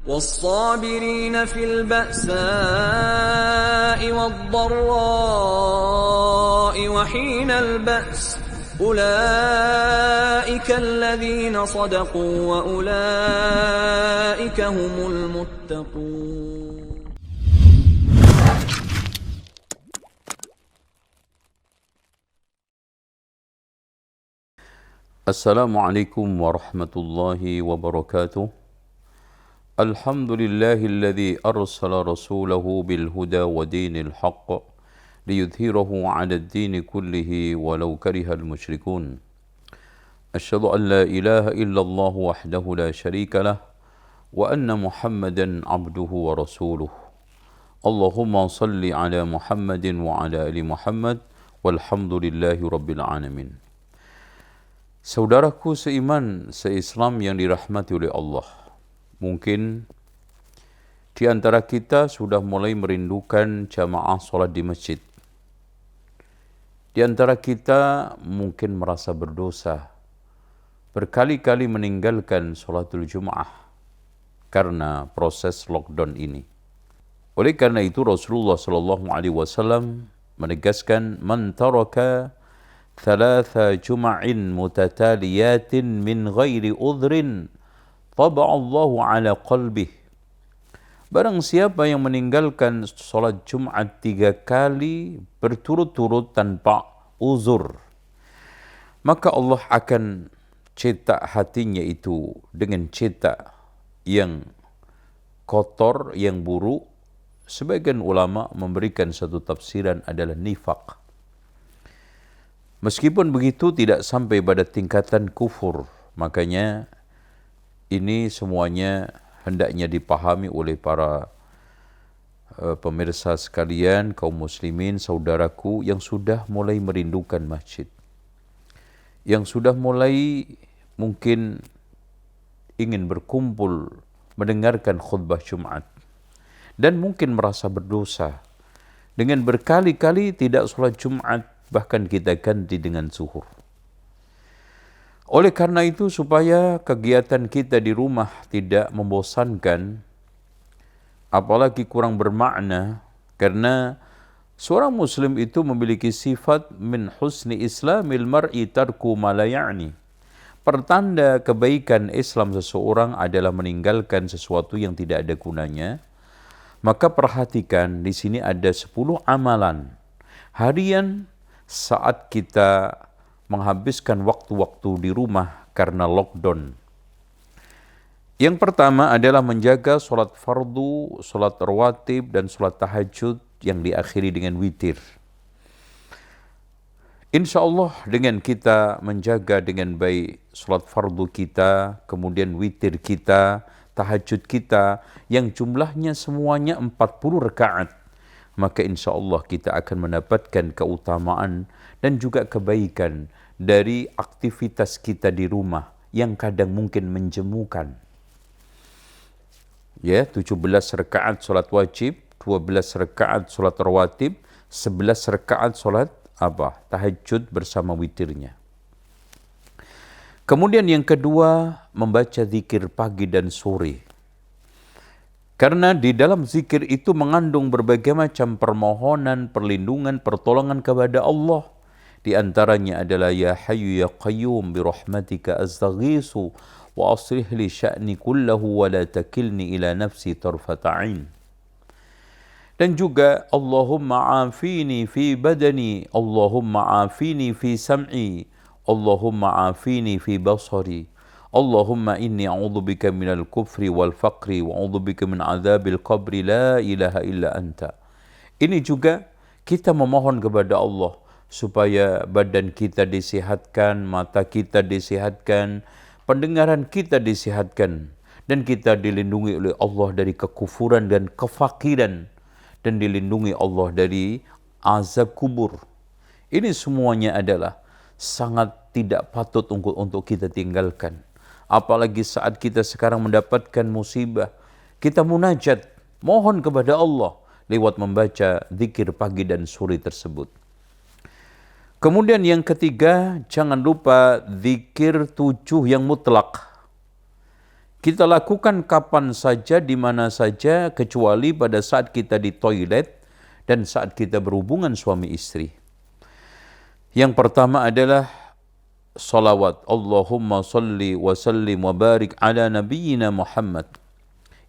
والصابرين في البأساء والضراء وحين البأس أولئك الذين صدقوا وأولئك هم المتقون. Assalamualaikum warahmatullahi wabarakatuh. Alhamdulillahilladzi arsala rasulahu bil huda wa dinil haqq liyudhhirahu 'ala ad-din kullihi walau karihal musyrikun. Asyhadu an la ilaha illallah wahdahu la syarika lah wa anna Muhammadan 'abduhu wa rasuluh. Allahumma salli 'ala Muhammadin wa 'ala ali Muhammad walhamdulillahi rabbil alamin. Saudaraku seiman, seislam yang dirahmati oleh Allah, mungkin di antara kita sudah mulai merindukan jamaah sholat di masjid. Di antara kita mungkin merasa berdosa, berkali-kali meninggalkan sholatul Jum'ah karena proses lockdown ini. Oleh karena itu Rasulullah SAW menegaskan, man taraka thalatha jum'in mutataliyatin min ghairi udhrin taba'allahu ala qalbih. Barang siapa yang meninggalkan sholat Jumat 3 kali berturut-turut tanpa uzur, maka Allah akan cetak hatinya itu dengan cetak yang kotor, yang buruk. Sebagian ulama memberikan satu tafsiran adalah nifaq. Meskipun begitu tidak sampai pada tingkatan kufur, makanya ini semuanya hendaknya dipahami oleh para pemirsa sekalian, kaum muslimin, saudaraku yang sudah mulai merindukan masjid, yang sudah mulai mungkin ingin berkumpul mendengarkan khutbah Jumat, dan mungkin merasa berdosa dengan berkali-kali tidak sholat Jumat, bahkan kita ganti dengan zuhur. Oleh karena itu, supaya kegiatan kita di rumah tidak membosankan, apalagi kurang bermakna, karena seorang muslim itu memiliki sifat min husni islamil mar'i tarku ma la ya'ni. Pertanda kebaikan Islam seseorang adalah meninggalkan sesuatu yang tidak ada gunanya. Maka perhatikan, di sini ada 10 amalan harian saat kita menghabiskan waktu-waktu di rumah karena lockdown. Yang pertama adalah menjaga sholat fardu, sholat rawatib, dan sholat tahajud yang diakhiri dengan witir. Insya Allah dengan kita menjaga dengan baik sholat fardu kita, kemudian witir kita, tahajud kita, yang jumlahnya semuanya 40 rakaat, maka insya Allah kita akan mendapatkan keutamaan dan juga kebaikan dari aktivitas kita di rumah yang kadang mungkin menjemukan. Ya, 17 rakaat salat wajib, 12 rakaat salat rawatib, 11 rakaat salat tahajud bersama witirnya. Kemudian yang kedua, membaca zikir pagi dan sore. Karena di dalam zikir itu mengandung berbagai macam permohonan, perlindungan, pertolongan kepada Allah. Di antaranya adalah ya hayyu ya qayyum bi rahmatika astaghiitsu wa aslih li sya'ni kullahu wa la takilni ila nafsi tarfata 'ain. Dan juga Allahumma afini fi badani, Allahumma afini fi sam'i, Allahumma afini fi basari. Allahumma inni a'udzubika minal kufri wal faqri wa a'udzubika min adzabil qabri la ilaha illa anta. Ini juga kita memohon kepada Allah supaya badan kita disehatkan, mata kita disehatkan, pendengaran kita disehatkan, dan kita dilindungi oleh Allah dari kekufuran dan kefakiran, dan dilindungi Allah dari azab kubur. Ini semuanya adalah sangat tidak patut untuk kita tinggalkan. Apalagi saat kita sekarang mendapatkan musibah, kita munajat, mohon kepada Allah lewat membaca zikir pagi dan sore tersebut. Kemudian yang ketiga, jangan lupa zikir 7 yang mutlak. Kita lakukan kapan saja, di mana saja, kecuali pada saat kita di toilet dan saat kita berhubungan suami istri. Yang pertama adalah salawat. Allahumma salli wa sallim wa barik ala nabiyyina Muhammad.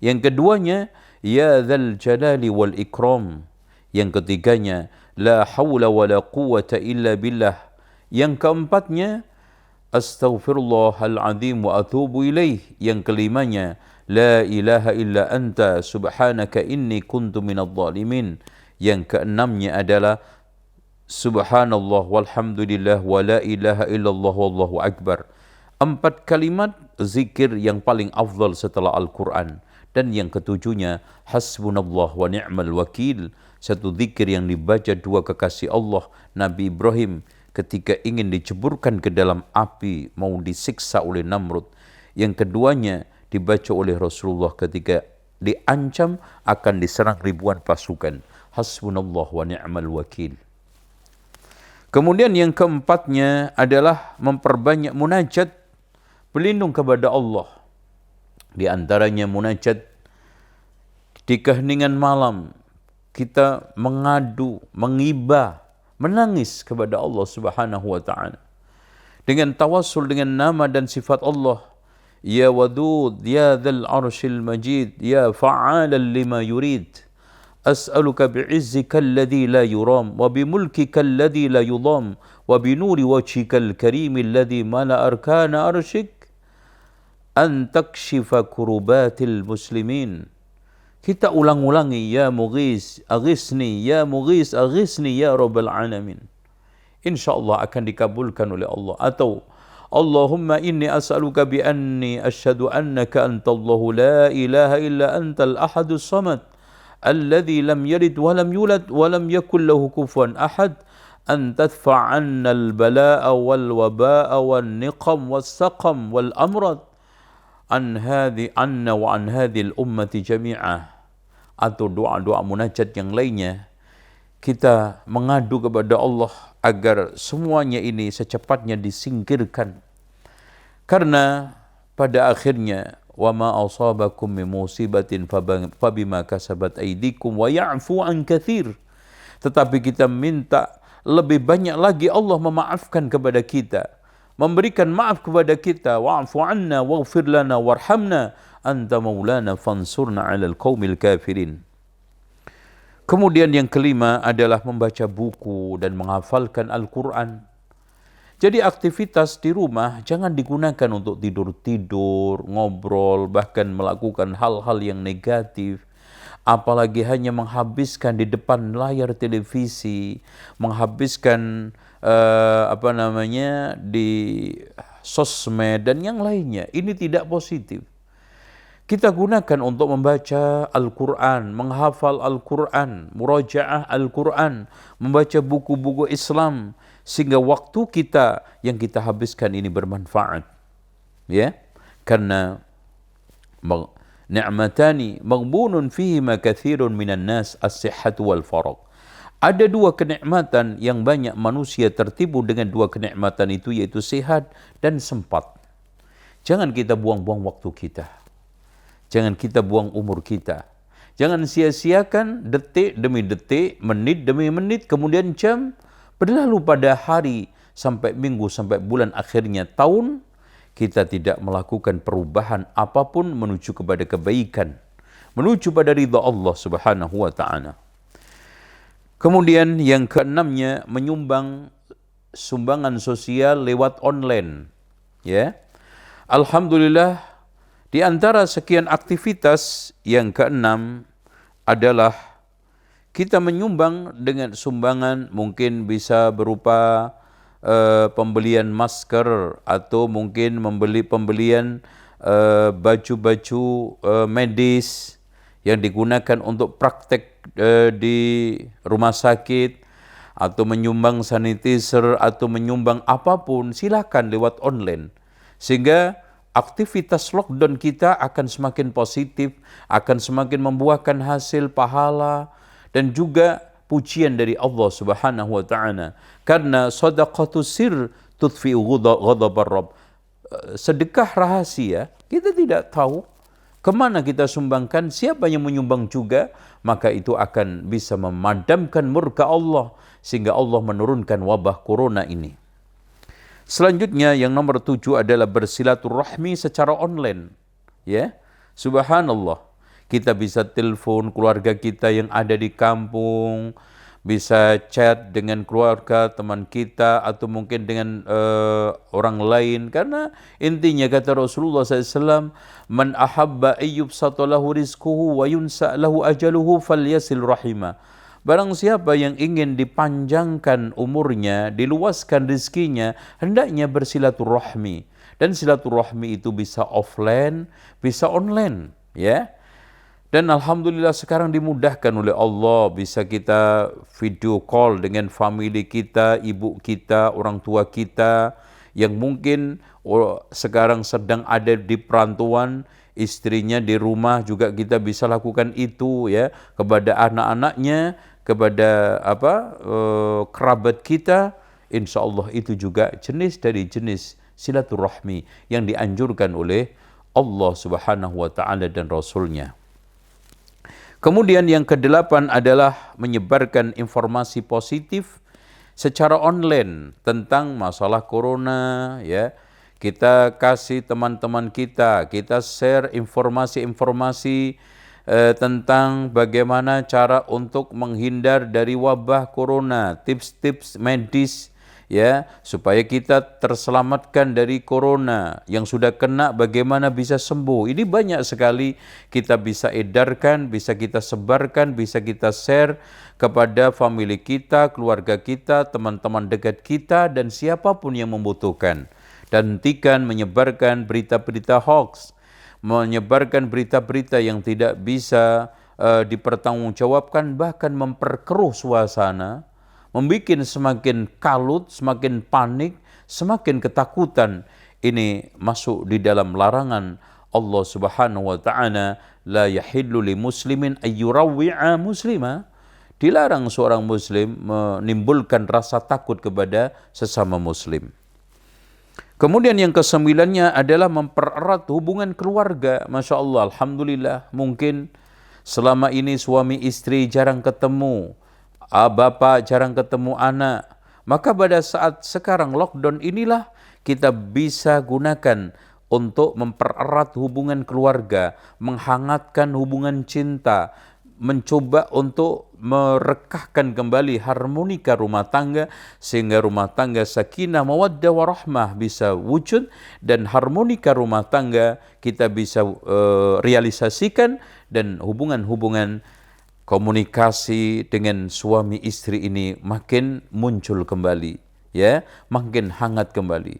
Yang keduanya, ya dzal jalali wal ikram. Yang ketiganya, la hawla wa la quwwata illa billah. Yang keempatnya, astaghfirullahal azim wa atubu ilaih. Yang kelimanya, la ilaha illa anta subhanaka inni kuntu minadh dhalimin. Yang keenamnya adalah subhanallah walhamdulillah wa la ilaha illallah wallahu akbar. 4 kalimat zikir yang paling afdal setelah Al-Quran. Dan yang ketujuhnya, hasbunallah wa ni'mal wakil. Satu zikir yang dibaca 2 kekasih Allah, Nabi Ibrahim ketika ingin diceburkan ke dalam api, mau disiksa oleh Namrud. Yang keduanya dibaca oleh Rasulullah ketika diancam akan diserang ribuan pasukan. Hasbunallah wa ni'mal wakil. Kemudian yang keempatnya adalah memperbanyak munajat, berlindung kepada Allah. Di antaranya munajat di keheningan malam, kita mengadu, mengibah, menangis kepada Allah Subhanahu wa taala dengan tawassul dengan nama dan sifat Allah. Ya Wadud, ya Dzal Arsyil Majid, ya Fa'alan lima yurid. As'aluka bi'izzika alladhi la yuram wa bimulkika alladhi la yudam wa binuri wajhika al-karim alladhi mala arkana arsyik an takshifa kurubatil muslimin. Kita ulang-ulangi, ya Mughis aghisni, ya Mughis aghisni ya Rabbal alamin. InsyaAllah akan dikabulkan oleh Allah. Atau Allahumma inni as'aluka bi anni asyhadu annaka antallahu la ilaha illa antal ahadus samad alladhi lam yalid wa lam yulad wa lam yakul lahu kufuwan ahad an tadfa' 'anna al-balaa'a wal wabaa'a wan niqam was saqam wal amrad an hadhi anna wa an hadhil ummati jami'ah. Atau doa-doa munajat yang lainnya, kita mengadu kepada Allah agar semuanya ini secepatnya disingkirkan. Karena pada akhirnya wa ma asabakum min musibatin fabima kasabat aydikum wa ya'fu an katsir. Tetapi kita minta lebih banyak lagi Allah memaafkan kepada kita, memberikan maaf kepada kita. Wa'fu anna waghfir lana warhamna anta maulana fansurna 'alal qaumil kafirin. Kemudian yang kelima adalah membaca buku dan menghafalkan Al-Quran. Jadi aktivitas di rumah jangan digunakan untuk tidur-tidur, ngobrol, bahkan melakukan hal-hal yang negatif. Apalagi hanya menghabiskan di depan layar televisi, menghabiskan di sosmed dan yang lainnya. Ini tidak positif. Kita gunakan untuk membaca Al-Quran, menghafal Al-Quran, murajaah Al-Quran, membaca buku-buku Islam, sehingga waktu kita yang kita habiskan ini bermanfaat. Ya, karena ni'matani maghbunun fihima katsirun minan nas as-sihhatu wal faragh. Ada 2 kenikmatan yang banyak manusia tertipu dengan 2 kenikmatan itu, yaitu sehat dan sempat. Jangan kita buang-buang waktu kita. Jangan kita buang umur kita. Jangan sia-siakan detik demi detik, menit demi menit, kemudian jam berlalu pada hari, sampai minggu, sampai bulan, akhirnya tahun, kita tidak melakukan perubahan apapun menuju kepada kebaikan, menuju pada ridha Allah Subhanahu wa taala. Kemudian yang keenamnya, menyumbang sumbangan sosial lewat online. Ya. Alhamdulillah, di antara sekian aktivitas yang keenam adalah kita menyumbang dengan sumbangan, mungkin bisa berupa pembelian masker, atau mungkin pembelian baju-baju medis yang digunakan untuk praktek di rumah sakit, atau menyumbang sanitizer, atau menyumbang apapun, silakan lewat online. Sehingga aktivitas lockdown kita akan semakin positif, akan semakin membuahkan hasil pahala dan juga pujian dari Allah Subhanahu wa taala. Karena shadaqatus sir tudfi'u ghadabar rabb. Sedekah rahasia Kita tidak tahu kemana kita sumbangkan, siapa yang menyumbang juga, maka itu akan bisa memadamkan murka Allah, sehingga Allah menurunkan wabah corona ini. Selanjutnya yang nomor 7 adalah bersilaturahmi secara online. Ya, subhanallah. Kita bisa telepon keluarga kita yang ada di kampung, bisa chat dengan keluarga teman kita atau mungkin dengan orang lain, karena intinya kata Rasulullah SAW, man ahabba ayyub satalahu rizquhu wa yunsa lahu ajaluhu falyasil rahimah. Barang siapa yang ingin dipanjangkan umurnya, diluaskan rezekinya, hendaknya bersilaturahmi. Dan silaturahmi itu bisa offline, bisa online, ya. Dan alhamdulillah sekarang dimudahkan oleh Allah, bisa kita video call dengan family kita, ibu kita, orang tua kita yang mungkin sekarang sedang ada di perantauan, istrinya di rumah juga kita bisa lakukan itu, ya, kepada anak-anaknya, kepada kerabat kita. Insya Allah itu juga jenis dari jenis silaturahmi yang dianjurkan oleh Allah Subhanahu wa taala dan Rasulnya. Kemudian yang ke-8 adalah menyebarkan informasi positif secara online tentang masalah corona, ya. Kita kasih teman-teman kita share informasi-informasi tentang bagaimana cara untuk menghindar dari wabah corona, tips-tips medis, ya, supaya kita terselamatkan dari corona. Yang sudah kena bagaimana bisa sembuh. Ini banyak sekali kita bisa edarkan, bisa kita sebarkan, bisa kita share kepada family kita, keluarga kita, teman-teman dekat kita, dan siapapun yang membutuhkan. Dan hentikan menyebarkan berita-berita hoax, menyebarkan berita-berita yang tidak bisa dipertanggungjawabkan, bahkan memperkeruh suasana, membuat semakin kalut, semakin panik, semakin ketakutan. Ini masuk di dalam larangan Allah Subhanahu wa taala, la yahillu li muslimin ayyurawwi'a muslima. Dilarang seorang muslim menimbulkan rasa takut kepada sesama muslim. Kemudian yang ke-9-nya adalah mempererat hubungan keluarga. Masya Allah, alhamdulillah, mungkin selama ini suami istri jarang ketemu, bapak jarang ketemu anak, maka pada saat sekarang lockdown inilah kita bisa gunakan untuk mempererat hubungan keluarga, menghangatkan hubungan cinta, mencoba untuk merekahkan kembali harmonika rumah tangga, sehingga rumah tangga sakinah, mawaddah, warahmah bisa wujud, dan harmonika rumah tangga kita bisa realisasikan, dan hubungan-hubungan komunikasi dengan suami istri ini makin muncul kembali, ya, makin hangat kembali.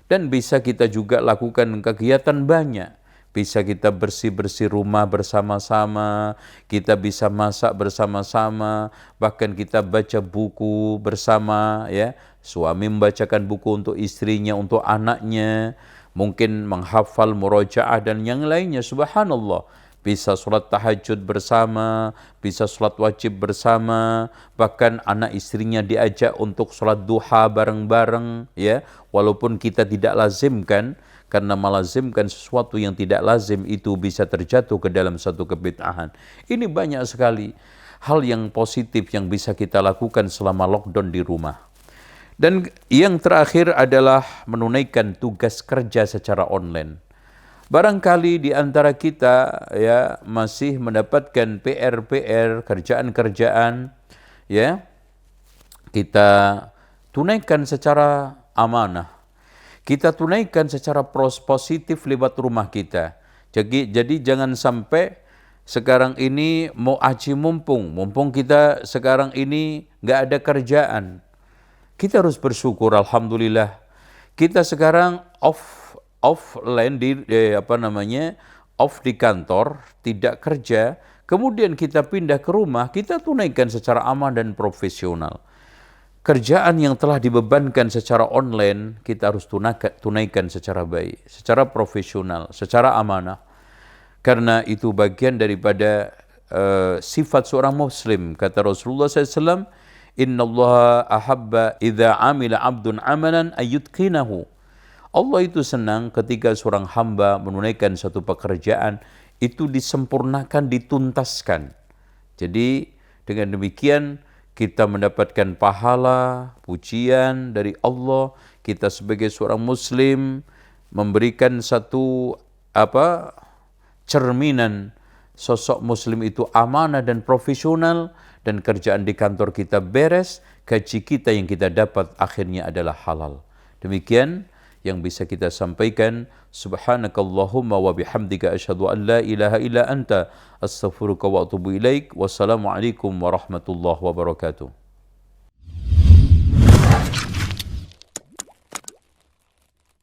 Dan bisa kita juga lakukan kegiatan banyak. Bisa kita bersih-bersih rumah bersama-sama, kita bisa masak bersama-sama, bahkan kita baca buku bersama, ya. Suami membacakan buku untuk istrinya, untuk anaknya, mungkin menghafal murojaah dan yang lainnya, subhanallah. Bisa sholat tahajud bersama, bisa sholat wajib bersama, bahkan anak istrinya diajak untuk sholat duha bareng-bareng, ya, walaupun kita tidak lazimkan, karena melazimkan sesuatu yang tidak lazim itu bisa terjatuh ke dalam satu kebid'ahan. Ini banyak sekali hal yang positif yang bisa kita lakukan selama lockdown di rumah. Dan yang terakhir adalah menunaikan tugas kerja secara online. Barangkali di antara kita, ya, masih mendapatkan PR-PR, kerjaan-kerjaan, ya, kita tunaikan secara amanah. Kita tunaikan secara positif lewat rumah kita. Jadi jangan sampai sekarang ini mau aji mumpung kita sekarang ini nggak ada kerjaan. Kita harus bersyukur, alhamdulillah. Kita sekarang offline off di kantor, tidak kerja, kemudian kita pindah ke rumah, kita tunaikan secara aman dan profesional. Kerjaan yang telah dibebankan secara online, kita harus tunaikan secara baik, secara profesional, secara amanah. Karena itu bagian daripada sifat seorang muslim. Kata Rasulullah SAW, Inna Allah ahabba idha amila abdun amalan ayyutqinahu. Allah itu senang ketika seorang hamba menunaikan satu pekerjaan itu disempurnakan, dituntaskan. Jadi dengan demikian kita mendapatkan pahala, pujian dari Allah. Kita sebagai seorang muslim memberikan satu cerminan sosok muslim itu amanah dan profesional, dan kerjaan di kantor kita beres, gaji kita yang kita dapat akhirnya adalah halal. Demikian yang bisa kita sampaikan. Subhanakallahumma wa bihamdika asyhadu an la ilaha illa anta astaghfiruka wa atubu ilaik. Wassalamualaikum warahmatullahi wabarakatuh.